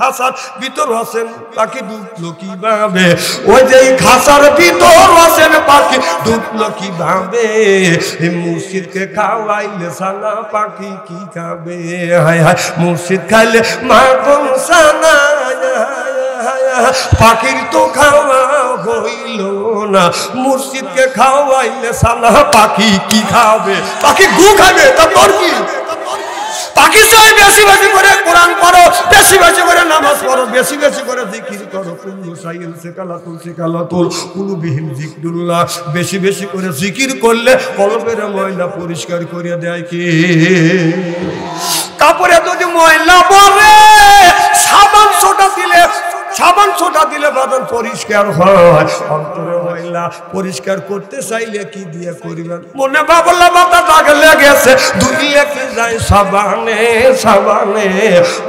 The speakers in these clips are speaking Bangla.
খাঁচার ভিতর আছেন পাখি ঢুকলো কিভাবে ওই যে খাঁচার ভিতর আছেন পাখি ঢুকলো কিভাবে মুর্শিদকে খাওয়াইলে সানা পাখি কি খাবে হায় হায় মুর্শিদ খাইলে মাখন সানা পাখির তো খাওয়া হইল না মুর্শিদকে খাওয়াইলে সানা পাখি কি খাবে পাখি গু খাবে তা তোর কি পাখি চাই বেশি বেশি করে কোরআন পড়ো বেশি বেশি করে নামাজ পড়ো বেশি বেশি করে জিকির করো কুল্লু সাইল সেকালাতুল কুলুবিহিম যিকরুল্লাহ বেশি বেশি করে জিকির করলে কলবের ময়লা পরিষ্কার করে দেয় কি কাপড়ে যদি ময়লা পড়ে সাবান সোটা দিলে বাদন পরিষ্কার হয় অন্তরে ময়লা পরিষ্কার করতে চাইলে কি দিয়ে করিবেন মনে বাবলা মাথা দাগ লেগেছে ধুইলে কি যায় সাবানে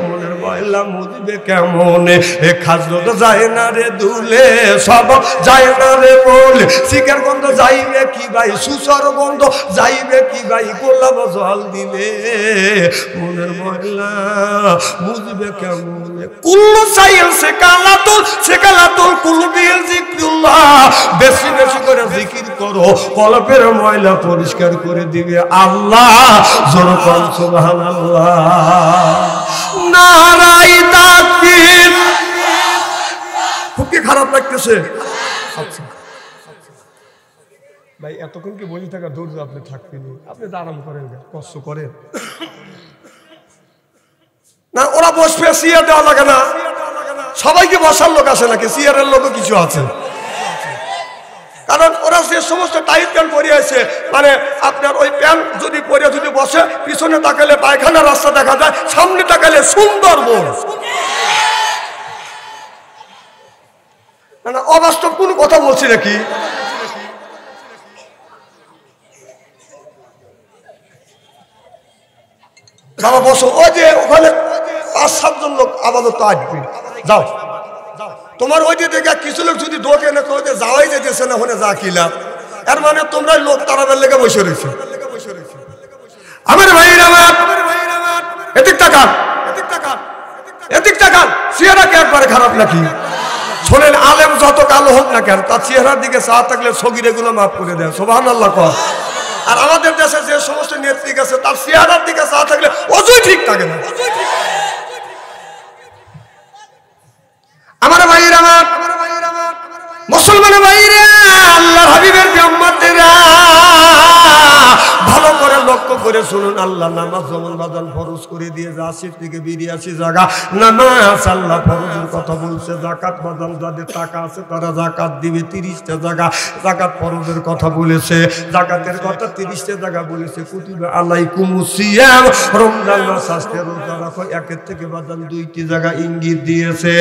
মনের ময়লা মুছবে কেমন এ খাজরত যায় না রে দুলে সব যায় না রে বলে শিকার গন্ধ যাইবে কি ভাই সুসর গন্ধ যাইবে কি ভাই গোলাপ জল দিলে মনের ময়লা মুছবে কেমন কুল্লু সাইল সেকালাতুল কুলবিল যিকরুল্লাহ বেশি বেশি করে জিকির করো কলবের ময়লা পরিষ্কার করে দিবে আল্লাহ জোরে বল সুবহানাল্লাহ নারায়ে তাকবীর খুব কি খারাপ লাগতেছে আচ্ছা ভাই এতক্ষণ কি বসে থাকা ধৈর্য আপনি থাকবেন আপনি আরাম করেন কষ্ট করেন না ওরা বসবে সিয়ার দেওয়া লাগে না সবাইকে বসার লোক আছে নাকি সিয়ারের লোকও কিছু আছে কারণ ওরা যে সমস্ত টাইট প্যান্ট পরে আছে মানে আপনার ওই প্যান্ট যদি পরে যদি বসে পিছনে তাকালে পায়খানার রাস্তা দেখা যায় সামনে তাকালে সুন্দরবন মানে অবাস্তব কোনো কথা বলছি নাকি বাবা বসো ওই যে ওখানে 5-7 জন লোক আপাতত আসবে যাও তোমার ওই যে দেখে কিছু লোক যদি দোকে না কই যাওয়াই যেতেছে না ওখানে যা কিলা এর মানে তোমরা লোক তারাবের লেগে বসে রয়েছে আমার ভাইরা আমার এদিক তাকান চেহারা কি একবারে খারাপ নাকি শোনেন আলেম যত কালো হোক না কেন তার চেহারার দিকে চা থাকলে সগীরেগুলো মাফ করে দেয় সুবহানাল্লাহ কর আর আমাদের দেশে যে সমস্ত নেত্রী আছে তার চেহারার দিকে চা থাকলে অজুই ঠিক থাকে না আমার ভাইরা আমার মুসলমান ভাইরা আল্লাহর হাবিবের উম্মতেরা ভালো করে লক্ষ্য করে শুনুন আল্লাহ নামাজ যেমন বাজান ফরজ করে দিয়ে 80 থেকে 82 জায়গা নামাজ আল্লাহ ফরজের কথা বলছে যাকাত বাজান যাদের টাকা আছে তারা যাকাত দিবে 30টা জায়গা যাকাত ফরজের কথা বলেছে যাকাতের কথা 30টা জায়গা বলেছে কুতিবা আলাইকুমুস সিয়াম রমজান মাস আসতে রোজা রাখো একের থেকে বাজান 2টি জায়গা ইঙ্গিত দিয়েছে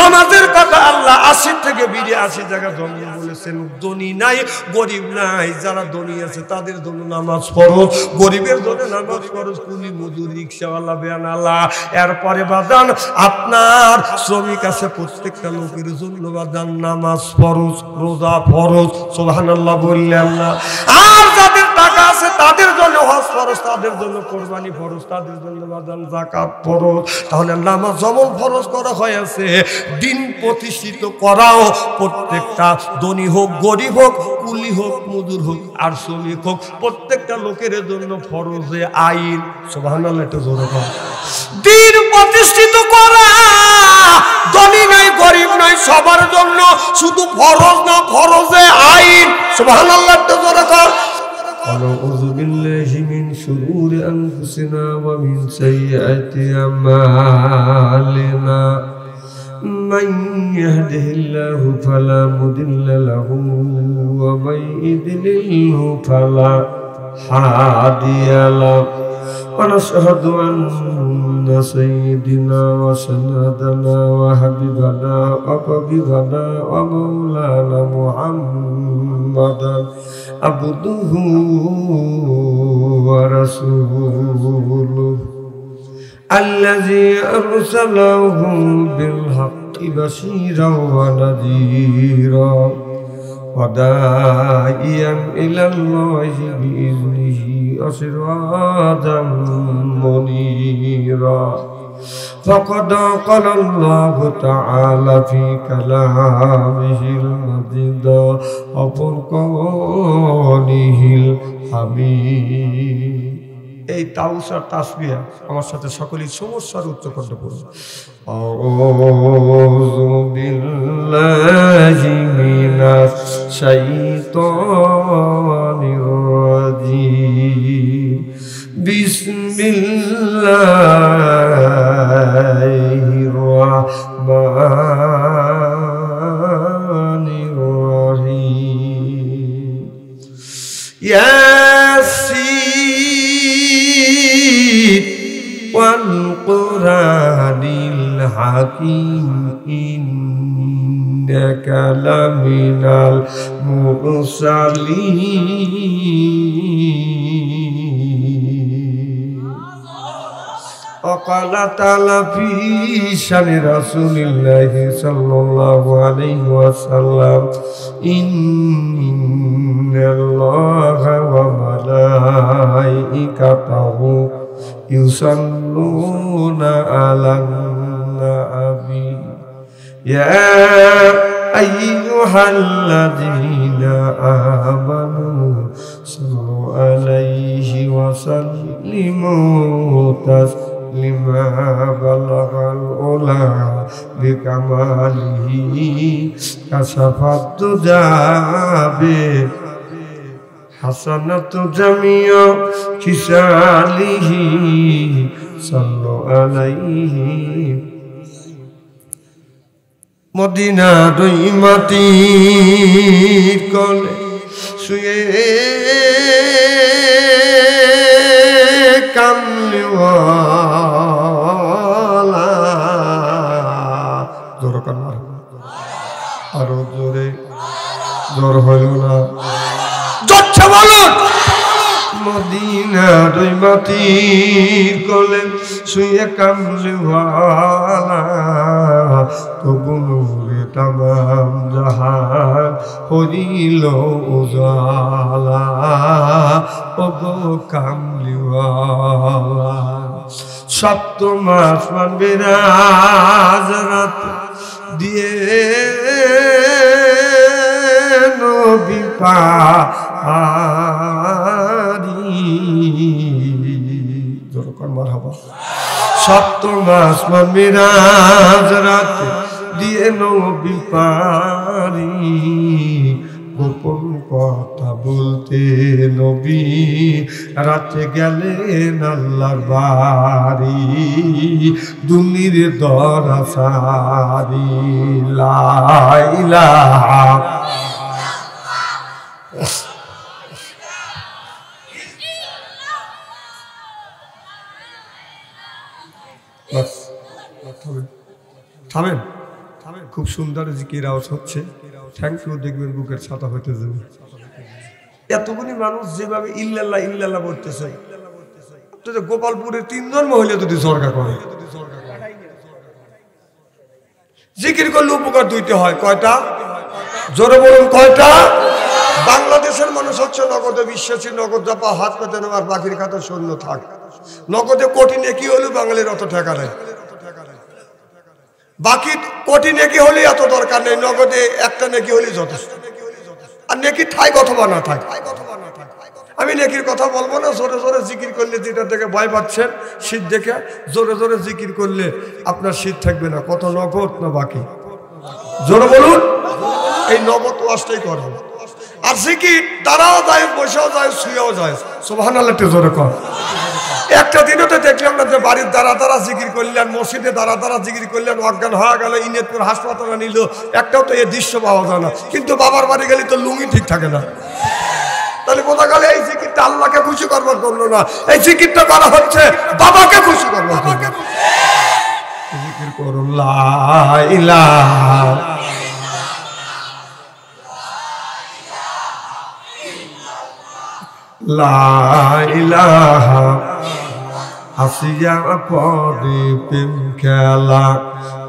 নামাজের কথা আল্লাহ 80 থেকে 82 জায়গা জমি বলেছেন ধনী নাই গরিব নাই যারা ধনী আছে তাদের জন্য নামাজ ফরজ গরিবের জন্য নামাজ ফরজ কুলি মজুর রিকশাওয়ালা বেয়ানালা এরপরে বাজান আপনার শ্রমিক আছে প্রত্যেকটা লোকের জন্য বাজান নামাজ ফরজ রোজা ফরজ সুবহানাল্লাহ বললেন না আর যাদের টাকা আছে তাদের জন্য হজ ফরজ তাদের জন্য কুরবানি ফরজ তাদের জন্য বাজান যাকাত ফরজ তাহলে নামাজ যেমন ফরজ করা হয়েছে দিন প্রতিষ্ঠিত করাও প্রত্যেকটা ধনী হোক গরিব হোক কুলি হোক মজুর হোক আর শ্রমিক হোক প্রত্যেকটা লোকের জন্য ফরজে আইন সুবহানাল্লাহ একটু জোরে বল দিন প্রতিষ্ঠিত করা ধনী নাই গরিব নাই সবার জন্য শুধু ফরজ না ফরজে আইন সুবহানাল্লাহ একটু জোরে বল আউযু বিল্লাহি মিন শুরুরি আনফুসিনা ওয়া মিন সাইয়্যাতি আমালিনা من يهده الله فلا مضل له ومن يضلل فلا هادي له ونشهد أن سيدنا وسندنا وحبيبنا وطبيبنا ومولانا محمدا عبده ورسوله الذي أرسله بالحق بشيرا ونذيرا وداعيا إلى الله بإذنه وسراجا منيرا فقد قال الله تعالى في كلامه المجيد وفرقانه الحميد এই তাউসার তাসবিহ আমার সাথে সকলেই সমস্যার উচ্চকণ্ঠ পড়ুন আউযু বিল্লাহি মিনাশ শাইতানির রাজিম বিসমিল্লাহির রাহমানির রাহিম ইয়াসিন ওয়াল কুরআনিল হাকীম ইন্নাকা লামিনাল মুরসালিন وقال تعالى في شأن رسول الله صلى الله عليه وسلم إن الله وملائكته يصلون على النبي يا أيها الذين آمنوا صلوا عليه وسلموا تسليما بلغ العلا بكماله كشف الدجى حسنة جميع خصاله صلوا عليه মদিনা দুই মাটির কোলে শুয়ে কামলিওয়ালা জোর কান্নার আরো জোরে জোর হইল না যাচ্ছে বলুন মদিনা দুই মাটির কোলে শুয়ে কামলিওয়ালা তবু নূরে তামাম জাহান হইল উজালা ওগো কামলিওয়ালা সপ্তম আসমান বিরাজ রাত দিয়ে নবী পারি জোরকার মারহাবা সপ্তম আসমান বিরাজ রাত দিয়ে নবী পারি গোপন কথা বলতে নবী রাতে গেলেন আল্লাহর বাড়ি দুনির দরা সারি লা ইলাহা থামেন থামেন খুব সুন্দর জিকির আওয়াজ হচ্ছে থ্যাংক ইউ দেখবেন বুকের ছাতা হইতে যাবে এতগুলি মানুষ যেভাবে ইল্লাল্লাহ ইল্লাল্লাহ বলতেছে গোপালপুরের 3 জন মহিলা যদি সরকার করে জিকির করলে উপকার দুইটা হয় কয়টা জোরে বলুন কয়টা বাংলাদেশের মানুষ হচ্ছে নগদে বিশ্বাসী নগদ জাপা হাত পেতে নেওয়ার বাকির খাতা শূন্য থাক নগদে কোটি নেকি হলে বাঙালির অত ঠেকা নেই বাকি কোটি নেকি হলে এত দরকার নেই নগদে একটা নেকি হলে যথেষ্ট আর নেকি থাক অথবা না থাক আমি নেকির কথা বলবো না জোরে জোরে জিকির করলে যেটা থেকে ভয় পাচ্ছেন শীত দেখে জোরে জোরে জিকির করলে আপনার শীত থাকবে না কত নগদ না বাকি জোরে বলুন এই নগদ ওয়াজটাই করবো আর জিকির দাঁড়াও যায় বসেও যায় শুয়েও যায় সুবহানাল্লাহ জোরে কর একটা দিনও তো দেখলাম না যে বাড়ির দ্বারা দ্বারা জিকির করলেন মসজিদে দ্বারা দ্বারা জিকির করলেন অজ্ঞান হয়ে গেল ইনেতপুর হাসপাতালে নিল একটাও তো এই দৃশ্য পাওয়া যায় না কিন্তু বাবার বাড়ি গেলে তো লুঙ্গি ঠিক থাকে না তাহলে বোঝা গেল এই জিকিরটা আল্লাহকে খুশি করবার জন্য না এই জিকিরটা করা হচ্ছে বাবাকে খুশি করবার জন্য জিকির করুন লা ইলাহা লা ইলাহা আসিয়া পরে প্রেম খেলা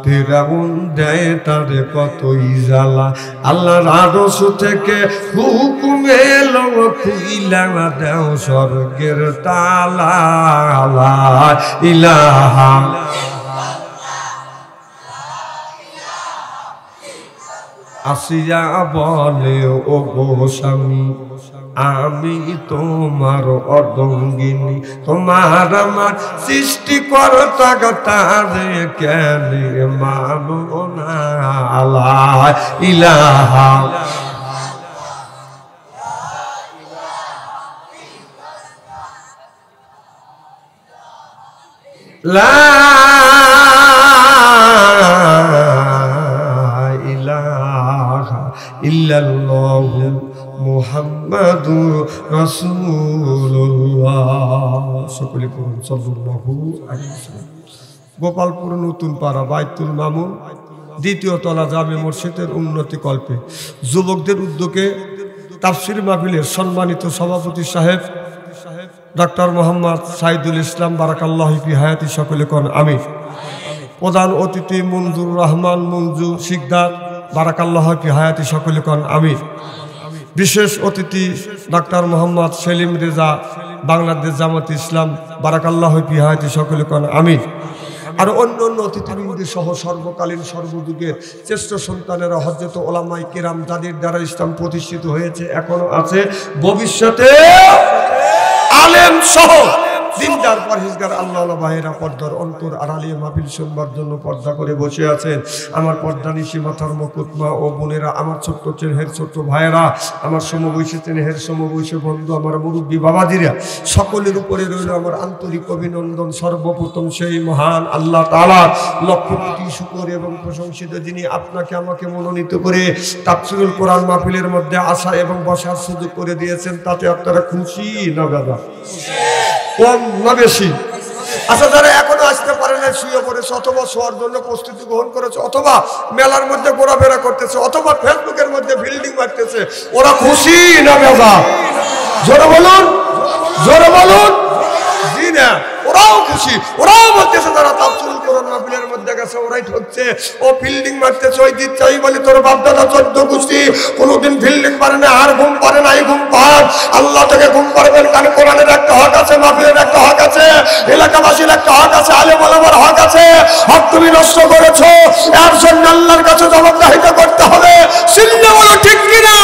ফেরাউন দেয় তারে কতই জ্বালা আল্লাহর আরশ থেকে হুকুম এলো খুইলা দেও স্বর্গের তালা লা ইলাহা আসিয়া বলে ও গো স্বামী আমি তোমার অর্ধঙ্গিনী তোমার আমার সৃষ্টিকর্তা তারে কেনে মানো না আল্লাহ ইলাহা লা ইলাহা ইল্লাল্লাহু মুহাম্মাদুর রাসূলুল্লাহ সকলে পড়ুন সাল্লাল্লাহু আলাইহি ওয়াসাল্লাম। গোপালপুর নতুন পাড়া বাইতুল মামুন দ্বিতীয় তলা জামে মসজিদের উন্নতি কল্পে যুবকদের উদ্যোগে তাফসীর মাহফিলের সম্মানিত সভাপতি সাহেব ডক্টর মোহাম্মদ সাইদুল ইসলাম বারাকাল্লাহু ফি হায়াতি সকলে কোন আমিন। প্রধান অতিথি মঞ্জুর রহমান মঞ্জু শিকদার বারাকাল্লাহু ফি হায়াতি সকলে কোন আমিন। বিশেষ অতিথি ডক্টর মোহাম্মদ সেলিম রেজা বাংলাদেশ জামাত ইসলাম বারাকাল্লাহু ফি হায়াতি সকলে কোন আমিন। আর অন্য অন্য অতিথিবৃন্দ সহ সর্বকালীন সর্বযুগের শ্রেষ্ঠ সন্তানেরা হযরত ওলামায়ে কিরাম যাদের দ্বারা ইসলাম প্রতিষ্ঠিত হয়েছে এখনো আছে ভবিষ্যতে আলেম সহ দিনদার পরহেজগার আল্লাহওয়ালা ভাইয়েরা পর্দার অন্তর আড়ালিয়ে মাহফিল শুনবার জন্য পর্দা করে বসে আছেন। আমার পর্দা নিশি মাথার মুকুটমা ও বোনেরা, আমার ছোট্ট চেনহের ছোট্ট ভাইয়েরা, আমার সমবয়সী চেনহের সমবয়সী বন্ধু, আমার মুরব্বী বাবাজিরা, সকলের উপরে রইল আমার আন্তরিক অভিনন্দন। সর্বপ্রথম সেই মহান আল্লাহ তাআলা লক্ষ কোটি শুকর এবং প্রশংসিত যিনি আপনাকে আমাকে মনোনীত করে তাফসীরুল কোরআন মাহফিলের মধ্যে আসা এবং বসার সুযোগ করে দিয়েছেন, তাতে আপনারা খুশি না দাদা? কম না বেশি? আচ্ছা, যারা এখনো আসতে পারে না, শুয়ে পড়েছে অথবা শোয়ার জন্য প্রস্তুতি গ্রহণ করেছে অথবা মেলার মধ্যে ঘোরাফেরা করতেছে অথবা ফেসবুকের মধ্যে বিল্ডিং মারতেছে, ওরা খুশি না বেজা? জোরে বলুন, জোরে বলুন। জি না, ওরাও খুশি। ওরাও বলতেছে যারা তাফসীরুল কোরআন মাহফিলের মধ্যে গেছে ওরাই ঠকছে, ও ফিল্ডিং মারতেছে, ওই দিচ্ছে ওই বলে তোর বাপ দাদা 14 গোষ্ঠী কোনোদিন ফিল্ডিং পারে না, আর ঘুম পারে না, এই ঘুম পান আল্লাহ থেকে ঘুম পারবেন। কারণ কোরআনের একটা হক আছে, মাহফিলের একটা হক আছে, এলাকাবাসীর একটা হক আছে, আলেম ওলামার হক আছে। হক তুমি নষ্ট করেছো, এর জন্য আল্লাহর কাছে জবাবদিহিতা করতে হবে। চিল্লে বলো ঠিক কিনা?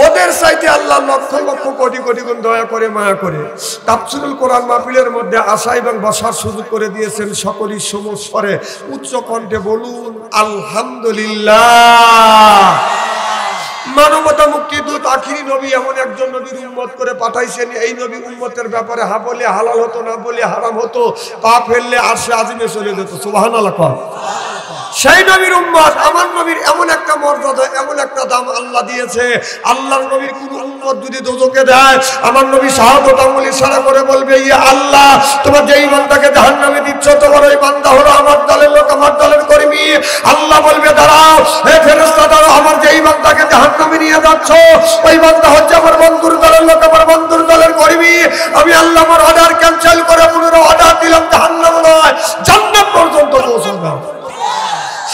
ওদের চাইতে আল্লাহ লক্ষ লক্ষ কোটি কোটি গুণ দয়া করে মায়া করে তাফসীরুল কোরআন মাহফিলের মধ্যে আসা এবং বসার সুযোগ করে দিয়েছেন। সকলেই সমস্বরে উচ্চ কণ্ঠে বলুন আলহামদুলিল্লাহ। মানবতা মুক্তিদূত আখিরি নবী এমন একজন নবীর উম্মত করে পাঠাইছেন, এই নবী উম্মতের ব্যাপারে হা বলে হালাল হতো, না বলে হারাম হতো, পা ফেললে আরশে আজিমে চলে যেত। সুবহানাল্লাহ। সেই নবীর উম্মত আমার নবীর এমন একটা মর্যাদা, এমন একটা দাম আল্লাহ দিয়েছে। আল্লাহর নবীর কোন উম্মত যদি দোজখে দেয়, আমার নবী শাহাদাত আঙ্গুল ইশারা করে বলবে, ইয়া আল্লাহ, তোমার যেই বান্দাকে জাহান্নামে দিচ্ছ তোমার ওই বান্দা হলো আমার দলের লোক, আমার দলের কর্মী। আল্লাহ বলবে দাঁড়াও, হে ফেরেশতা দাঁড়াও, আমার যেই বান্দাকে জাহান্নামে নিয়ে যাচ্ছ ওই বান্দা হচ্ছে আমার বন্ধুর দলের লোক, আমার বন্ধুর দলের কর্মী। আমি আল্লাহ আমার অর্ডার ক্যান্সেল করে পুনরায় অর্ডার দিলাম জাহান্নাম নয়, জান্নাত পর্যন্ত পৌঁছে দাও।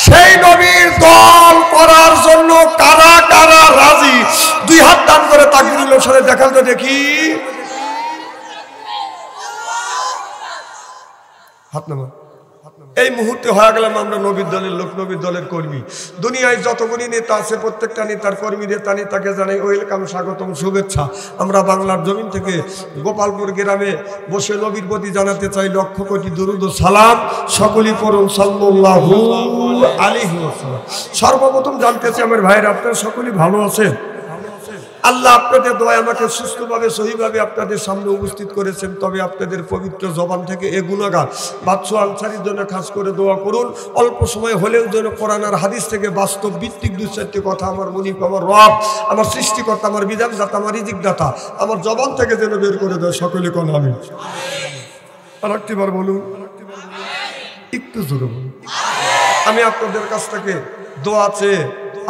সেই নবীর দল করার জন্য কারা কারা রাজি? দুই হাত টান করে তাকবীরের সাথে দেখাল তো দেখি। হাত নামা। এই মুহূর্তে হয়ে গেলাম আমরা নবীর দলের লোক, নবীর দলের কর্মী। দুনিয়ায় যতগুলি নেতা আছে প্রত্যেকটা নেতার কর্মী নেতাকে জানাই ওয়েলকাম, স্বাগতম, শুভেচ্ছা। আমরা বাংলার জমিন থেকে গোপালপুর গ্রামে বসে নবীর প্রতি জানাতে চাই লক্ষ কোটি দুরূদ ও সালাম। সকলেই পড়ুন সাল্লাল্লাহু আলাইহি ওয়াসাল্লাম। সর্বপ্রথম জানতে চাই আমার ভাইরা, আপনারা সকলেই ভালো আছেন? আল্লাহ আপনাদের দোয়া আমাকে সুস্থভাবে সহিভাবে আপনাদের সামনে উপস্থিত করেছেন। তবে আপনাদের পবিত্র জবান থেকে এ গুনাহগার বাদশা আনসারীর জন্য খাস করে দোয়া করুন। অল্প সময় হলেও যেন কোরআন আর হাদিস থেকে বাস্তব ভিত্তিক দুই চারটি কথা আমার মুনিব, আমার রব, আমার সৃষ্টিকর্তা, আমার বিধানদাতা, আমার রিজিকদাতা আমার জবান থেকে যেন বের করে দেয়। সকলে কোন আমিন। আরেকটিবার বলুন, একটু জোরে বলুন। আমি আপনাদের কাছ থেকে দোয়া চেয়ে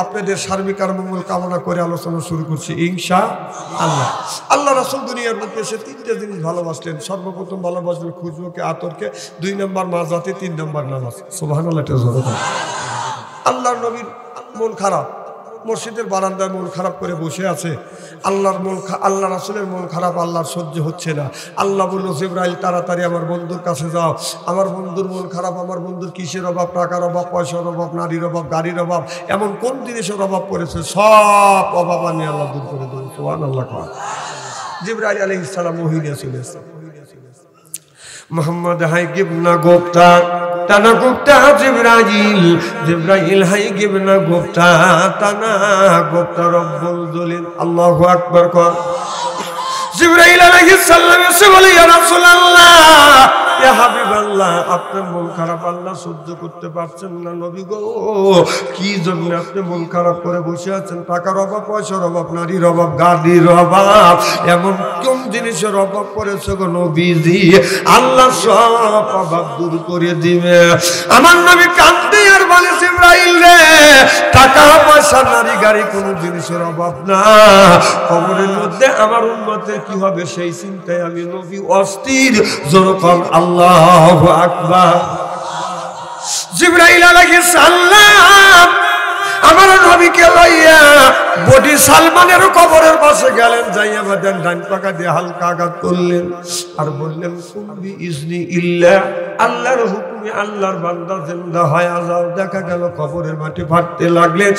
আপনাদের সার্বিক আর মঙ্গল কামনা করে আলোচনা শুরু করছি ইনশাআল্লাহ। আল্লাহ রাসূল দুনিয়ার মধ্যে এসে তিনটে জিনিস ভালোবাসলেন। সর্বপ্রথম ভালোবাসলেন খুশবুকে, আতরকে, 2 নম্বর মাজাতে, 3 নম্বর নামাজ। সুবহানাল্লাহ। আল্লাহর নবীর মন খারাপ, মসজিদের বারান্দায় মন খারাপ করে বসে আছে। আল্লাহ রাসূলের মন খারাপ, আল্লাহর সহ্য হচ্ছে না। আল্লাহ বলল, জিবরাইল তাড়াতাড়ি আমার বন্ধুর কাছে যাও। আমার বন্ধুর মন খারাপ, আমার বন্ধুর কিসের অভাব, টাকার অভাব, পয়সার অভাব, নারীর অভাব, গাড়ির অভাব, এমন কোন জিনিসের অভাব পড়েছে, সব অভাব আমি আল্লাহ দূর করে দেবো। সুবহানাল্লাহ। জিবরাইল আলাইহিস সালাম ওহী নিয়ে চলে এসেছে। মোহাম্মদ হাই গিবনা গোপ্তা তানা গোপ্তা জিবরাইল হাই গিবনা গোপ্তা তানা গোপ্তা রব্বুল জলিল। আল্লাহু আকবার। কর জিবরাইল আলাইহিস সালাম এসে বলে, ইয়া রাসূলুল্লাহ, ইয়া হাবিবাল্লাহ, আপনার মন খারাপ আল্লাহ সহ্য করতে পারছেন না নবী গো। কি জন্য আপনি মন খারাপ করে বসে আছেন? টাকার অভাব, পয়সার অভাব, নারীর অভাব, গাড়ির অভাব, এমন কোন জিনিসের অভাব পড়েছে গো নবীজি? আল্লাহ সব অভাব দূর করে দিবে। আমার নবী কাঁদতে আর বলে, জিবরাইল রে, টাকা পয়সা, নারী গাড়ি, কোন জিনিসের অভাব না। কবরের মধ্যে আমার উম্মতের কি হবে সেই চিন্তায় আমি নবী অস্থির। যেরকম আল্লাহু আকবার। জিবরাইল আলাইহিস সালাম আমার নবীকে লইয়া বডি সালমানের কবরের পাশে গেলেন, যাইয়া বাদেন ডান পাকা দিয়ে হালকা আঘাত করলেন আর বললেন, কুম্বি ইজনি ইল্লাহ, আল্লাহর হুকুমে আল্লাহর বান্দা জিন্দা হয়ে যাও। দেখা গেল কবরের মাটি ফাটতে লাগলেন,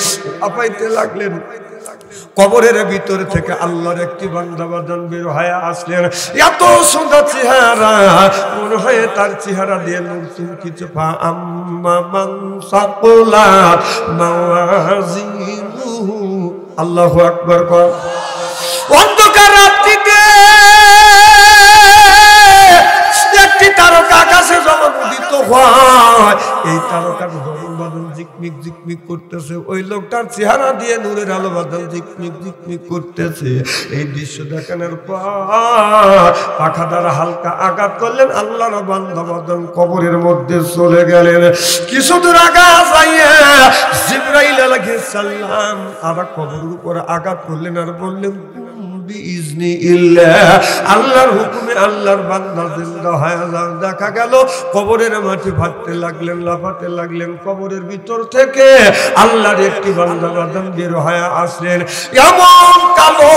আপাইতে লাগলেন। কবরের ভিতর থেকে আল্লাহর একটি বান্দা বাদান বের হয়ে আসলেন। এত সুন্দর চেহারা, মনে হয় তার চেহারা দিয়ে নূর চুমকিছে। আম্মা মান সাকুলাত মাওয়াজিনুহু। আল্লাহু আকবার। কর অন্ধকার রাত্রিতে একটি তারকা আকাশে যখন উদিত হয়, এই তারকার যখন বাদল ঝিকমিক ঝিকমিক করতেছে, ওই লোকটার চেহারা দিয়ে নূরের আলো বাদল ঝিকমিক ঝিকমিক করতেছে। এই দৃশ্য দেখানোর পর পাখা দ্বারা হালকা আঘাত করলেন, আল্লাহর বান্দা বাদল কবরের মধ্যে চলে গেলেন। কিছু দূর আঘাত যাইয়া জিবরাইল আলাইহিস সালাম আবার কবরের উপর আঘাত করলেন আর বললেন, বিইজনি ইল্লাহ, আল্লাহর হুকুমে আল্লাহর বান্দা জিন্দা হয়ে যাও। দেখা গেল কবরের মাটি ফাটতে লাগলেন, লাফাতে লাগলেন। কবরের ভিতর থেকে আল্লাহর একটি বান্দা বাদাম বের হয়ে আসলেন। এমন কালো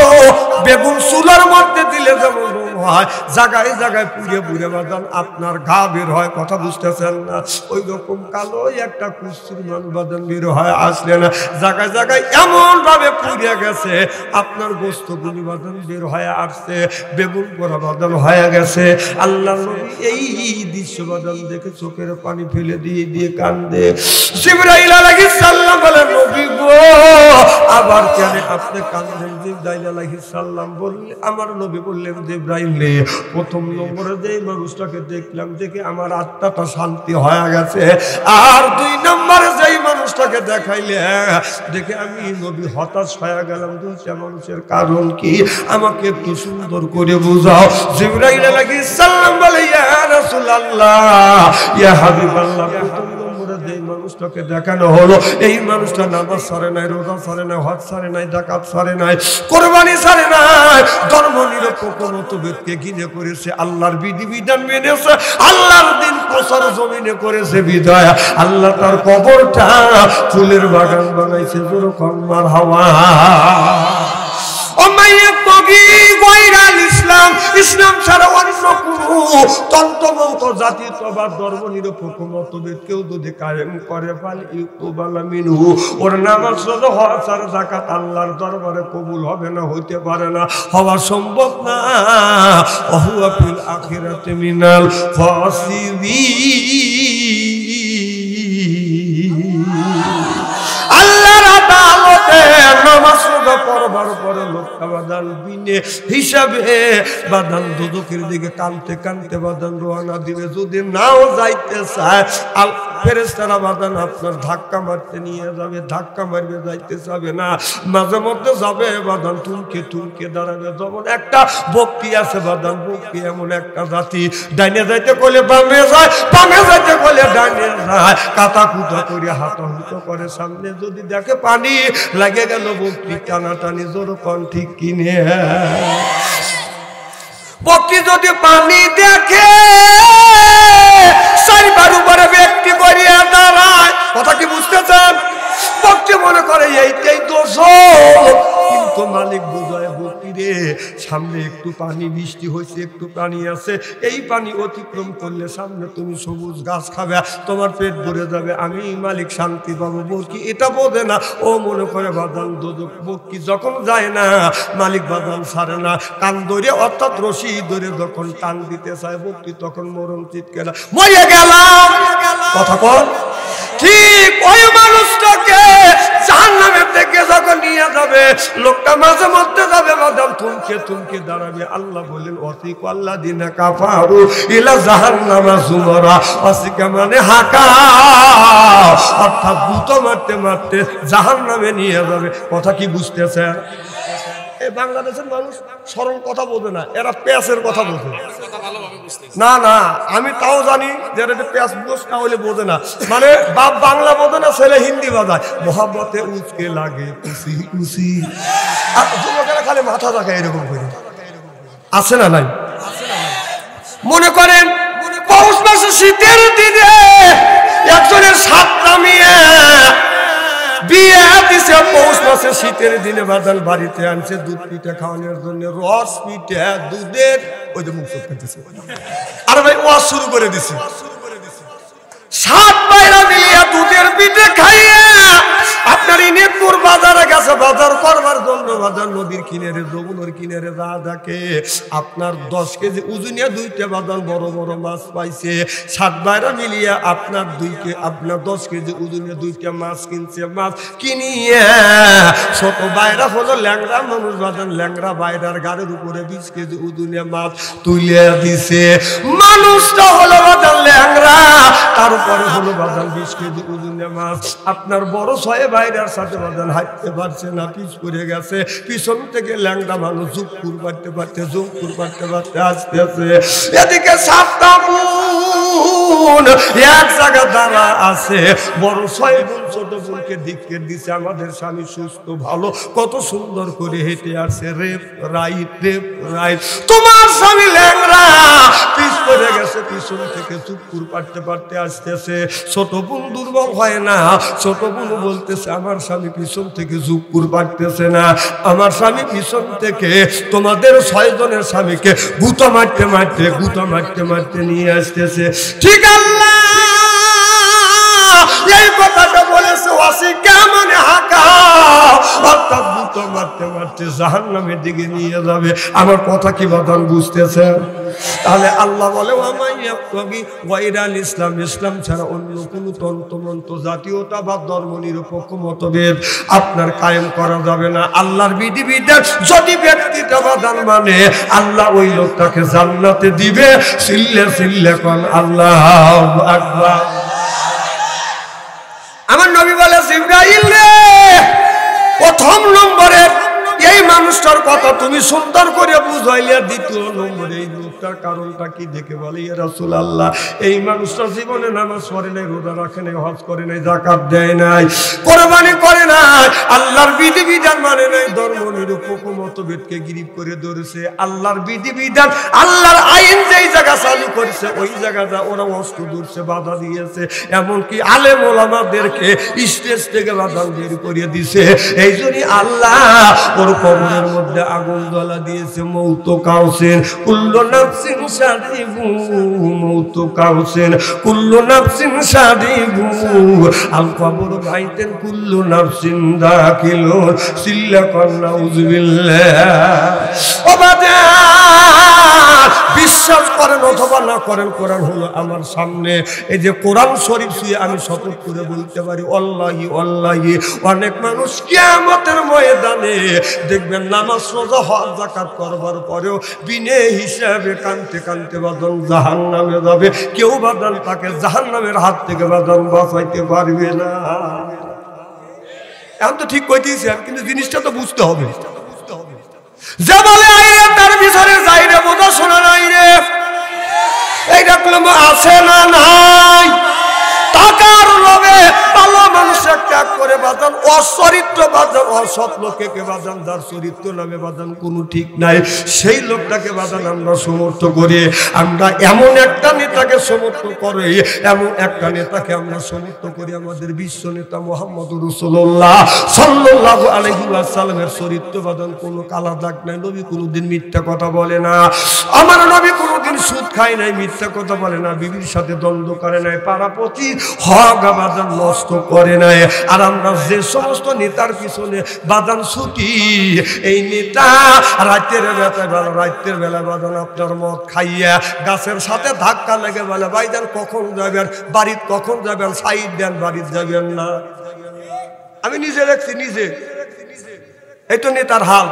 বেগুন চুলার মধ্যে দিলে যেমন হয়, জায়গায় জায়গায় পুড়ে পুড়ে বাদাম আপনার ঘা বের হয়, কথা বুঝতেছেন না? ওই রকম কালো একটা কুসুরমান বাদাম বের হয়ে আসলেন। জায়গায় জায়গায় এমন ভাবে পুড়ে গেছে, আপনার গোস্তগুলি বাদাম বের হয়ে আসছে, বেগুন পোড়া বাদাম হয়ে গেছে। আল্লাহ নবী এই দৃশ্য বাদাম দেখে চোখের পানি ফেলে দিয়ে দিয়ে কান্দে। জিবরাইল আলাইহিস সালাম বলে, নবী গো, আবার কেন আপনি কান্দেন? জিবরাইল আলাইহিস সালাম বললেন, আমার নবী বললেন, জিবরাইল রে, প্রথম নম্বরে যে মানুষটাকে দেখলাম, দেখে আমার আত্মাটা শান্তি হয়ে গেছে। আর দুই নম্বরে যেই মানুষটাকে দেখাইলে দেখে আমি নবী হতাশ হয়ে গেলাম। দুইটা মানুষের কারণ কি আমাকে একটু সুন্দর করে বুঝাও। জিবরাইল আলাইহিস সালাম বলে, ইয়া রাসূলুল্লাহ, ইয়া হাবিবাল্লাহ, প্রথম নম্বরে যেই মানুষটাকে দেখানো হলো, এই মানুষটা নামাজ ছাড়ে নাই, রোজা ছাড়ে নাই, হজ ছাড়ে নাই, যাকাত ছাড়ে নাই, কুরবানি ছাড়ে নাই, ধর্ম নিরপেক্ষ মতভেদকে ঘৃণা করেছে, আল্লাহর বিধিবিধান মেনেছে, আল্লাহর দিন প্রচার জমিনে করেছে। বিদায় আল্লাহ তার কবরটা ফুলের বাগান বানাইছে। যেরকম মারহাবা। ইসলাম ছাড়া অন্য কোন তন্ত্রমন্ত্র, জাতীয়তাবাদ, ধর্ম নিরপেক্ষ মতভেদ কেউ যদি কায়েম করে, ওর নামাজ, রোজা, হজ আর যাকাত আল্লাহর দরবারে কবুল হবে না, হইতে পারে না, হওয়া সম্ভব না। ওহুয়া ফিল আখিরাতি মিনাল খাসিরিন। আল্লাহর আদালতে নামাজ রোজা পড়বার পরে লোকটা বাদান বিনে হিসাবে বাদান দুদকের দিকে কানতে কানতে বাদান রওনা দিবে। যদি নাও যাইতে চায়, ফেরেশতারা বাদান আপনার ধাক্কা মারতে নিয়ে যাবে, ধাক্কা মারবে, যাইতে যাবে না, মাঝে মধ্যে যাবে বাদান থুমকে থুমকে দাঁড়াবে। যেমন একটা বক্তি আছে বাদান, বক্তি এমন একটা জাতি, ডাইনে যাইতে বলে বামে যায়, বামে যাইতে বলে ডাইনে যায়, কাটা কুটা করে হাতাহুতো করে। সামনে যদি দেখে পানি লাগে গেল, বক্তি টানাটানি যেরকম, ঠিক কিনে? বক্তি যদি পানি দেখে চারবার উপরে ব্যক্তি করিয়া দাঁড়ায়, কথা কি বুঝতেছেন? বক্তি মনে করে এইটাই দোষ, কিন্তু মালিক বোঝায় বক্তি রে সামনে একটু পানি, বৃষ্টি হয়েছে, একটু পানি আছে, এই পানি অতিক্রম করলে সামনে তুমি সবুজ ঘাস খাবে, তোমার পেট ভরে যাবে, আমি মালিক শান্তি পাবো। বক্তি এটা বোঝে না, ও মনে করে বাদান দোজক। বক্তি যখন যায় না মালিক বাদান ছাড়ে না, কান ধরে অর্থাৎ রশি ধরে যখন টান দিতে চায় বক্তি তখন মরণ চিৎকার, মরে গেলাম। কথা কর ঠিক ওই মানুষটাকে জাহান্নামের থেকে যখন নিয়ে যাবে, লোকটা মাঝে মধ্যে যাবে বাদাম থমকে থমকে দাঁড়াবে। আল্লাহ বলেন অসিক আল্লাযিনা কাফারু ইলা জাহান্নামা যুমারা, অসিকা মানে হাঁকা, অর্থাৎ বুতো মারতে মারতে জাহান্নামে নিয়ে যাবে। কথা কি বুঝতেছে? এই বাংলাদেশের মানুষ সরল কথা বোঝে না, এরা পেঁয়াজের কথা বোঝে না। না আমি তাও জানি যে পেঁয়াজ বোঝ না হলে বোঝে না, মানে বাপ বাংলা বোঝে না, ছেলে হিন্দি বাজায়, মোহাম্মতে উচকে লাগে খুশি খুশি। আর যুবকেরা খালি মাথা থাকে এরকম করে, আছে না নাই? মনে করেন পৌষ মাসে শীতের দিনে একজনের সাতটা মেয়ে বিয়ে দিছে, পৌষ মাসে শীতের দিনে বাদাল বাড়িতে আনছে দুধ পিঠা খাওয়ানোর জন্য, রস পিঠা দুধের, ওই যে মুখ চোখ খেতেছে। আর ভাই ওয়াজ শুরু করে দিছে, 7 ভাইরা মিলিয়ে দুধের পিঠে খাইয়ে আপনার ইনেপুর বাজারে গেছে বাজার করবার জন্য। বাজার নদীর কিনারে, যমুনার কিনারে যা দেখে আপনার 10 কেজি ওজনিয়া 2টা বাজার বড় বড় মাছ পাইছে। 7 ভাইরা মিলিয়ে আপনার 10 কেজি ওজনিয়া 2টা মাছ কিনছে। মাছ কিনিয়ে ছোট ভাইরা হলো ল্যাংড়া মানুষ, বাজার ল্যাংড়া ভাইরার গাড়ির উপরে 20 কেজি ওজনিয়া মাছ তুলে দিছে। মানুষটা হলো বাজার ল্যাংড়া, তার উপরে হলো বাজার 20 কেজি ওজনিয়া মাছ। আপনার বড় 6 ভাইরার সাথে বাজার হাঁটতে পারছে না, পিছ পড়ে গেছে। পিছন থেকে ল্যাংড়া মানুষ জুকুর পারতে পারতে জুকুর পারতে পারতে আসতেছে। এদিকে 7টা বোন এক জায়গা দাঁড়া আছে, বড় 6 বোন ছোট বোনকে ধিক্কার দিছে, আমাদের স্বামী সুস্থ ভালো, কত সুন্দর করে হেঁটে আসছে, রেপ রাইট রেপ রাইট, তোমার স্বামী ল্যাংড়া পিছ পড়ে গেছে, পিছন থেকে চুপুর পারতে পারতে আসতেছে। ছোট বোন দুর্বল হয় না, ছোট বোন বলতেছে আমার স্বামী পিছন থেকে চুপুর পারতেছে না, আমার স্বামী পিছন থেকে তোমাদের 6 জনের স্বামীকে গুতা মারতে মারতে গুতা মারতে মারতে নিয়ে আসতেছে। ঠিক আল্লাহ এই কথাটা বলেছে, ওয়াসিকা মানে হাঁকা, অর্থাৎ গুতা মারতে মারতে জাহান্নামের দিকে নিয়ে যাবে। আমার কথা কি বাদান বুঝতেছে? তাহলে আল্লাহ বলে ইসলাম, ইসলাম ছাড়া অন্য কোন তন্ত্রমন্ত্র, জাতীয়তা বা ধর্ম নিরপেক্ষ মতভেদ আপনার কায়েম করা যাবে না। আল্লাহর বিধিবিধান যদি ব্যক্তিটা বাদান মানে, আল্লাহ ওই লোকটাকে জান্নাতে দিবে। সিল্লে সিল্লে কোন আল্লাহু আকবার। আমার নবী বলে জিবরাইল রে, প্রথম নম্বরে এই মানুষটার কথা তুমি সুন্দর করে বুঝাইলে, দ্বিতীয় নম্বরে এই লোকটার কারণটা কি দেখে বলে ইয়া রাসূলুল্লাহ, এই মানুষটা জীবনে নামাজ পড়ে নাই, রোজা রাখে নাই, হজ করে নাই, যাকাত দেয় নাই, কোরবানি করে নাই, আল্লাহর বিধিবিধান মানে নাই, ধর্ম নিরপেক্ষ মতভেদকে গিরিফ করে ধরেছে। আল্লাহর বিধিবিধান, আল্লাহর আইন যেই জায়গা চালু করেছে ওই জায়গাটা ওরা অস্ত্র ধরছে, বাধা দিয়েছে, এমনকি আলেম ওলামাদেরকে স্টেজ থেকে বাধা বের করে দিছে। এই জন্যই আল্লাহ ওর কবরের মধ্যে আগুন জ্বালা দিয়েছে। মৌত কাউসেন কুল্লু নাফসিন সাদিবু, মৌত কাউসেন কুল্লু নাফসিন সাদিবু, আল কবর গাইতেন কুল্লু নাফসিন দাখিলুন, সিল্লা কান্না উযবিল্লাহ। ও বাদা বিশ্বাস করেন অথবা না করেন, কোরআন হলো আমার সামনে। এই যে কোরআন শরীফ ছুঁয়ে আমি শপথ করে বলতে পারি আল্লাহি আল্লাহি, অনেক মানুষ কিয়ামতের ময়দানে দেখবেন নামাজ রোজা হজ যাকাত করবার পরেও বিনে হিসাবে কানতে কানতে বাদন জাহান্নামে যাবে। কেউ বাদন তাকে জাহান্নামের হাত থেকে বাদন বাঁচাইতে পারবে না। এখন তো ঠিক কইতেছি, কিন্তু জিনিসটা তো বুঝতে হবে। যে বলে আইরে তার বিচারে যাই রে, বোঝা শোনা নাই রে, এইটা কলম আছে না নাই? টাকার লোভে ভালো মানুষের ত্যাগ করে বাজান, অচরিত্র বাজান, অসৎ লোককে বাজান, যার চরিত্র নামে বাজান কোনো ঠিক নাই, সেই লোকটাকে বাজান আমরা সমর্থ করি। আমরা এমন একটা নেতাকে সমর্থ করি, এমন একটা নেতাকে আমরা সমর্থ করি, আমাদের বিশ্ব নেতা মুহাম্মদুর রাসূলুল্লাহ সাল্লাল্লাহু আলাইহি ওয়াসাল্লামের চরিত্র বাজান কোনো কালা দাগ নাই। নবী কোনোদিন মিথ্যা কথা বলে না, আমার নবী কোনোদিন সুদ খায় নাই, মিথ্যা কথা বলে না, বিবির সাথে দ্বন্দ্ব করে নাই, পাড়াপতি হক বাজান নষ্ট করে নাই। আর আমরা যে সমস্ত নেতার পিছনে বাজান ছুটি, এই নেতা রাতের বেলা বাজান আপনার মদ খাইয়া গাছের সাথে ধাক্কা লেগে বলে ভাইজান কখন যাবেন বাড়িতে, কখন যাবেন, সাইড দেন, বাড়িতে যাবেন না। আমি নিজে দেখছি, নিজে, এই তো নেতার হাল।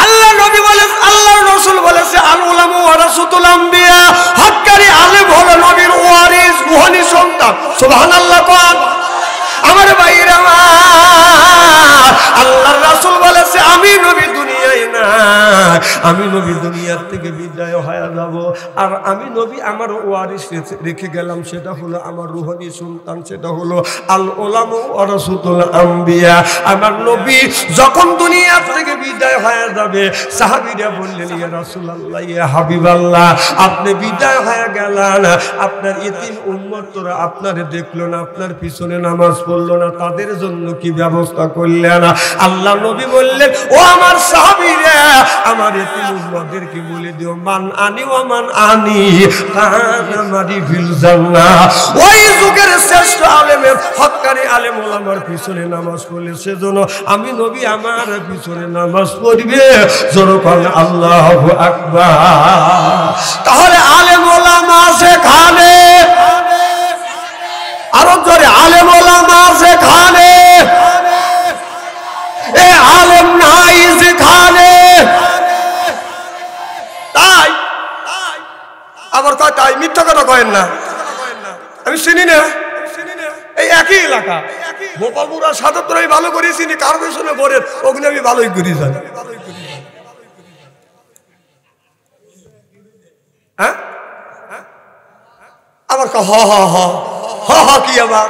আল্লাহ নবী বলে, আল্লাহর রাসূল বলেছে আল উলামা ওয়ারাসাতুল আম্বিয়া, হক্কারি আলেম হলো নবীর ওয়ারিস, রূহানি সন্তান। সুবহানাল্লাহ। কোন আমার ভাইরা, আল্লাহর রাসূল বলেছে আমি নবী দুনিয়ায় না, আমি নবী দুনিয়ার থেকে বিদায় হয়ে যাব, আর আমি নবী আমার ওয়ারিস রেখে গেলাম, সেটা হলো আমার রূহানি সন্তান, সেটা হলো আল উলামা ওয়ারাসাতুল আম্বিয়া। আমার নবী যখন দুনিয়ার থেকে বিদায় হয়ে যাবে, সাহাবীরা বললেন ইয়া রাসূলুল্লাহ, ইয়া হাবিবাল্লাহ, আপনি বিদায় হয়ে গেলেন, আপনার ইতিম উম্মতরা আপনারে দেখলো না, আপনার পিছনে নামাজ পড়লো না, তাদের জন্য কি ব্যবস্থা করলেন? আল্লাহ নবী বললেন ও আমার সাহাবীরা, আমার ইতিম উম্মতদেরকে বলে দিও মান আনি ওয়া মান আনি কানা মারি ফিল জান্নাহ। ওই যুগের শ্রেষ্ঠ আলেমের, হক্কানি আলেম ওলামার পিছনে নামাজ পড়লে সেজন্য আমি নবী আমার পিছনে নামাজ পড়বে। জোরকান আল্লাহু আকবার। তাহলে আলেম ওলামা যেখানে, আরো জোরে, আলেম ওলামা যেখানে, এ আলেম নাই যেখানে। তাই আবার কয় তাই, মিথ্যা কথা কয়েন না, আমি চিনি না, এই একই এলাকা গোপালপুর আর সাদাপুর আমি ভালো করে চিনি, কার পেছনে বোরের ওখানে আমি ভালোই করি জানি। হ্যাঁ, আবার হ হ হ হ হ কি আবার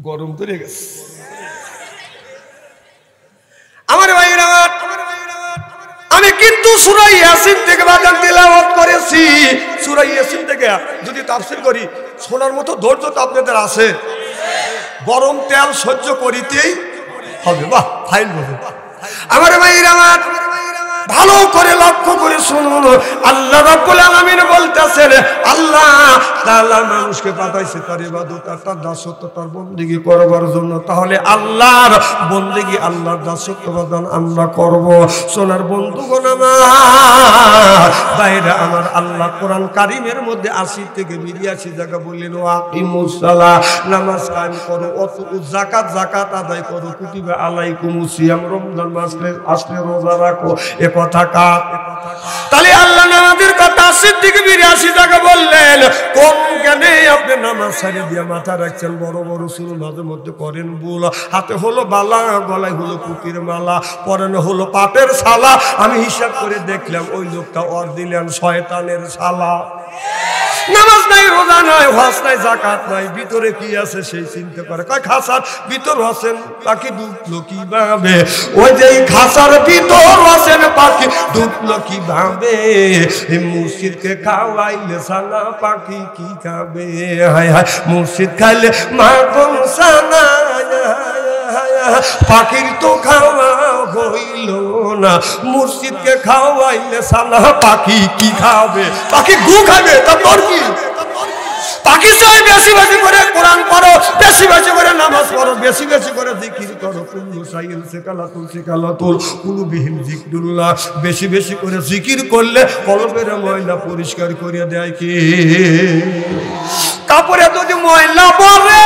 গরম ধরে গেছে আমার ভাইরা। আমি কিন্তু সূরা ইয়াসিন থেকে বাজান তেলাওয়াত করেছি, সূরা ইয়াসিন থেকে যদি তাফসীর করি, শোনার মতো ধৈর্য তো আপনাদের আছে, গরম তেল সহ্য করিতেই হবে। বাহ, ফাইন বলুন আমার ভাইরা, ভালো করে লক্ষ্য করে শুনুন। আল্লাহ রাব্বুল আলামিন বলতেছেন, আল্লাহ তাআলা মানুষকে পাঠাইছে তার ইবাদত আর তার দাসত্ব, তার বندگی করবার জন্য। তাহলে আল্লাহর বندگی, আল্লাহর দাসত্ব বাদান আমরা করব। সোনার বন্ধুগণ আমার, বাইরে আমার, আল্লাহ কোরআন কারীমের মধ্যে 80 থেকে 82 জায়গা বললেন ওয়াকিমুস সালাহ, নামাজ কায়েম করো, যাকাত যাকাত আদায় করো, কুতিবা আলাইকুমুস সিয়াম, রমজান মাস আসলে রোজা রাখো। কথা কা তাহলে আল্লাহ নামাজের কথা 80 থেকে 82 টাকা বললেন। কোন জ্ঞানে আপনি নামাজ ছাড়িয়ে দিয়ে মাথা রাখছেন? বড় বড় চুল মাঝে মধ্যে করেন বুল, হাতে হলো বালা, গলায় হলো পুতির মালা, পরনে হলো পাটের শালা। আমি হিসাব করে দেখলাম ওই লোকটা ওর দিলেন শয়তানের শালা। নামাজ নাই, রোজা নাই, হজ নাই, যাকাত নাই, ভিতরে কি আছে সেই চিন্তা করে। কয় খাসার ভিতর আছেন পাখি ঢুকলো কিভাবে? ওই যে খাসার ভিতর আছেন পাখি ঢুকলো কিভাবে? মুর্শিদকে খাওয়াইলে সানা পাখি কি খাবে? হায় হায়, মুর্শিদ খাইলে মাখন সানা, পাখির তো খাওয়া হইল না, মুর্শিদকে খাওয়াইলে সানা পাখি কি খাবে? পাখি গু খাবে, তা তোর কি? পাখি চাই বেশি বেশি করে কোরআন পড়ো, বেশি বেশি করে নামাজ পড়ো, বেশি বেশি করে জিকির করো। কুল্লু সাইল সেকালাতুল কুলুবিহিম যিকরুল্লাহ, বেশি বেশি করে জিকির করলে কলবের ময়লা পরিষ্কার করে দেয় কি? কাপড়ে যদি ময়লা পড়ে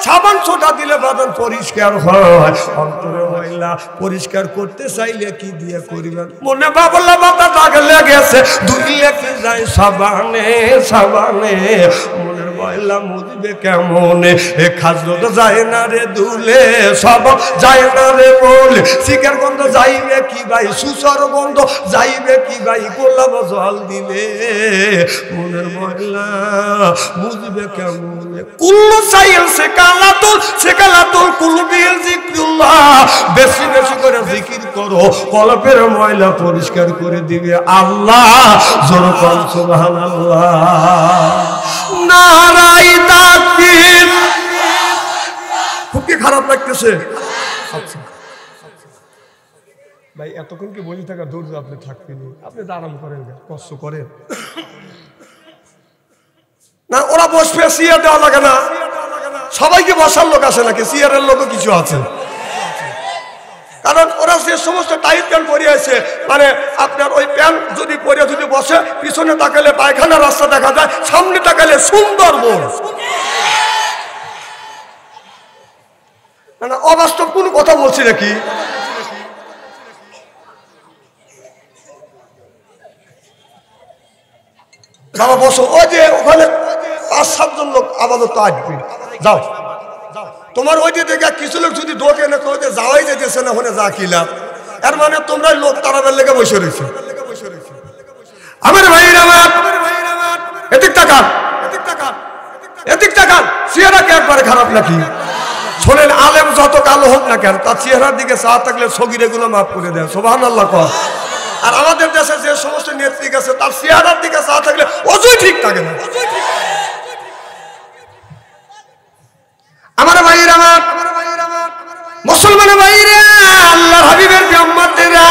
সাবান সোটা দিলে বাদন পরিষ্কার হয়। অন্তরে ময়লা পরিষ্কার করতে চাইলে কি দিয়ে করবেন? মনে বাবলা মাথা দাগ লেগেছে, ধুইলে কি যায় সাবানে সাবানে। মনের ময়লা মুছবে কেমনে এ খাজরত যায় না রে দুলে সব যায় না রে বলে শিকার গন্ধ যাইবে কি ভাই সুসর গন্ধ যাইবে কি ভাই গোলাপ জল দিলে মনের ময়লা মুছবে কেমনে কুল্লু সাইল সে কালাতুল কুলবিল জিকরুল্লাহ বেশি বেশি করে জিকির করো কলবের ময়লা পরিষ্কার করে দিবে আল্লাহ জোরে বল সুবহানাল্লাহ নারাই তাকবীর খুব কি খারাপ লাগতেছে আচ্ছা ভাই এতক্ষণ কি বসে থাকা ধৈর্য আপনি থাকবেন আপনি আরাম করেন কষ্ট করেন না ওরা বসবে সিয়ার দেওয়া লাগে না সবাইকে বসার লোক আছে নাকি সিয়ারের লোকও কিছু আছে কারণ ওরা যে সমস্ত টাইট প্যান্ট পরে আছে মানে আপনার ওই প্যান্ট যদি পরে যদি বসে পিছনে তাকালে পায়খানা রাস্তা দেখা যায় সামনে তাকালে সুন্দরবন মানে অবাস্তব কোন কথা বলছি নাকি বাবা বসো ওই যে ওখানে 5-7 জন লোক আপাতত আসবে যাও তোমার ওই যে দেখে কিছু লোক যদি ঢোকে না কই যাওয়াই যেতেছে না ওখানে যা কিলা এর মানে তোমরা লোক তারাবের লেগে বসে রয়েছে আমার ভাইরা আমার এদিক তাকান চেহারা কি একবারে খারাপ নাকি শোনেন আলেম যত কালো হোক না কেন তার চেহারার দিকে চা থাকলে সগীরেগুলো মাফ করে দেয় সুবহানাল্লাহ কর আর আমাদের দেশে যে সমস্ত নেত্রী আছে তার চেহারার দিকে চা থাকলে অজুই ঠিক থাকে না আমার ভাইরা আমার মুসলমান ভাইরা আল্লাহর হাবিবের উম্মতেরা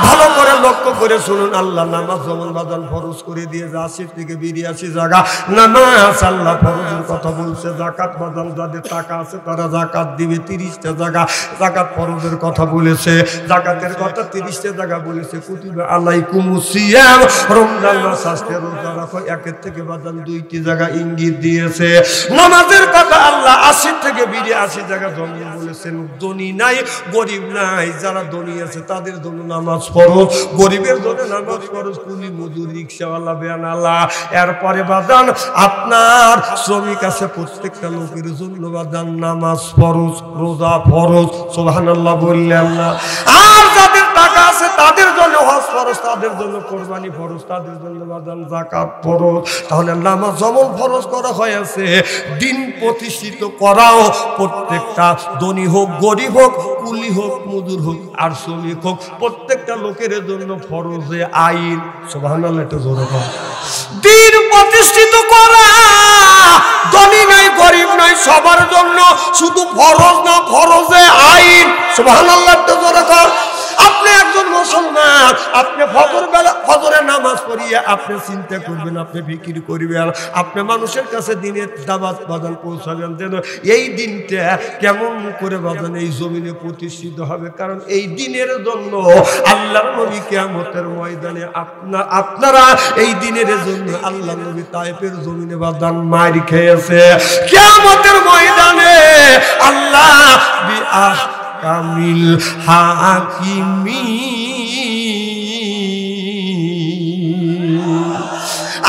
ভালো করে লক্ষ্য করে শুনুন আল্লাহ নামাজ যেমন বাজান ফরজ করে দিয়ে 80 থেকে 82 জায়গা নামাজ আল্লাহ ফরজের কথা বলছে যাকাত বাজান যাদের টাকা আছে তারা যাকাত দিবে 30টা জায়গা যাকাত ফরজের কথা বলেছে যাকাতের কথা 30টা জায়গা বলেছে কুতিবা আলাইকুমুস সিয়াম রমজান মাস আসতে রোজা রাখো একের থেকে বাজান 2টি জায়গা ইঙ্গিত দিয়েছে নামাজের কথা আল্লাহ 80 থেকে 82 জায়গা জমিয়ে বলেছেন ধনী নাই গরিব নাই যারা ধনী আছে তাদের জন্য নামাজ ফরজ গরিবের জন্য নামাজ ফরজ কুলি মজুর রিকশাওয়ালা বেয়ানালা এরপরে বাজান আপনার শ্রমিক আছে প্রত্যেকটা লোকের জন্য বাজান নামাজ ফরজ রোজা ফরজ সুবহানাল্লাহ বললেন না আর যাদের টাকা আছে তাদের জন্য হজ ফরজ তাদের জন্য কুরবানি ফরজ তাদের জন্য বাজান যাকাত ফরজ তাহলে নামাজ যেমন ফরজ করা হয়েছে দিন প্রতিষ্ঠিত করাও প্রত্যেকটা ধনী হোক গরিব হোক কুলি হোক মজুর হোক আর শ্রমিক হোক প্রত্যেকটা লোকের জন্য ফরজে আইন সুবহানাল্লাহ এটা জোরে বল দিন প্রতিষ্ঠিত করা ধনী নাই গরিব নাই সবার জন্য শুধু ফরজ না ফরজে আইন সুবহানাল্লাহ এটা জোরে বল আপনি একজন মুসলমান আপনি ফজরের নামাজ পড়িয়ে আপনি চিন্তা করবেন আপনি ফিকির করবেন আপনি মানুষের কাছে দিনের দাওয়াত বাজান পৌঁছাবেন যেন এই দিনটা কেমন করে বাজান এই জমিনে প্রতিষ্ঠিত হবে কারণ এই দিনের জন্য আল্লাহর নবী কিয়ামতের ময়দানে আপনারা এই দিনের জন্য আল্লাহর নবী তায়েফের জমিনে বাজান মার খেয়েছে কিয়ামতের ময়দানে আল্লাহ কামিল হাকিমি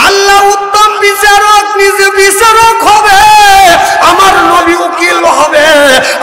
আল্লাহ উত্তম বিচারক নিজে বিচারক হবে আমার নবী উকিল হবে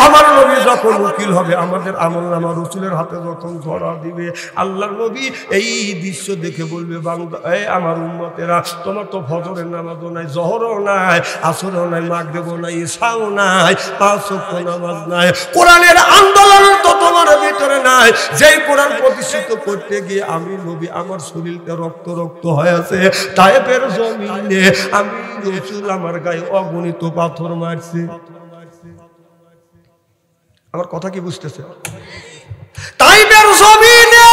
আমার নবী যখন উকিল হবে আমাদের আমলনামা রাসূলের হাতে যখন ধরা দিবে আল্লাহর নবী এই দৃশ্য দেখে বলবে বান্দা এই আমার উম্মতেরা তোমার তো ফজরের নামাজও নাই জোহরও নাই আসরও নাই মাগরিবও নাই ইশাও নাই পাঁচ ওয়াক্ত নামাজ নাই কোরআনের আন্দোলন তো তোমার ভিতরে নাই যেই কোরআন প্রতিষ্ঠিত করতে গিয়ে আমি নবী আমার শরীরটা রক্ত রক্ত হয়ে আছে তায়েফের জমিনে আমি রাসূল আমার গায়ে অগণিত পাথর মারছে আমার কথা কি বুঝতেছে তায়েফের জমিনে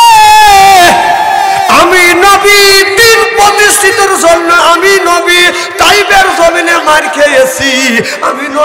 আমি নবী দিন প্রতিষ্ঠিতের জন্য আমি নবী তায়েফের জমিনে মার খেয়েছি আমি নবী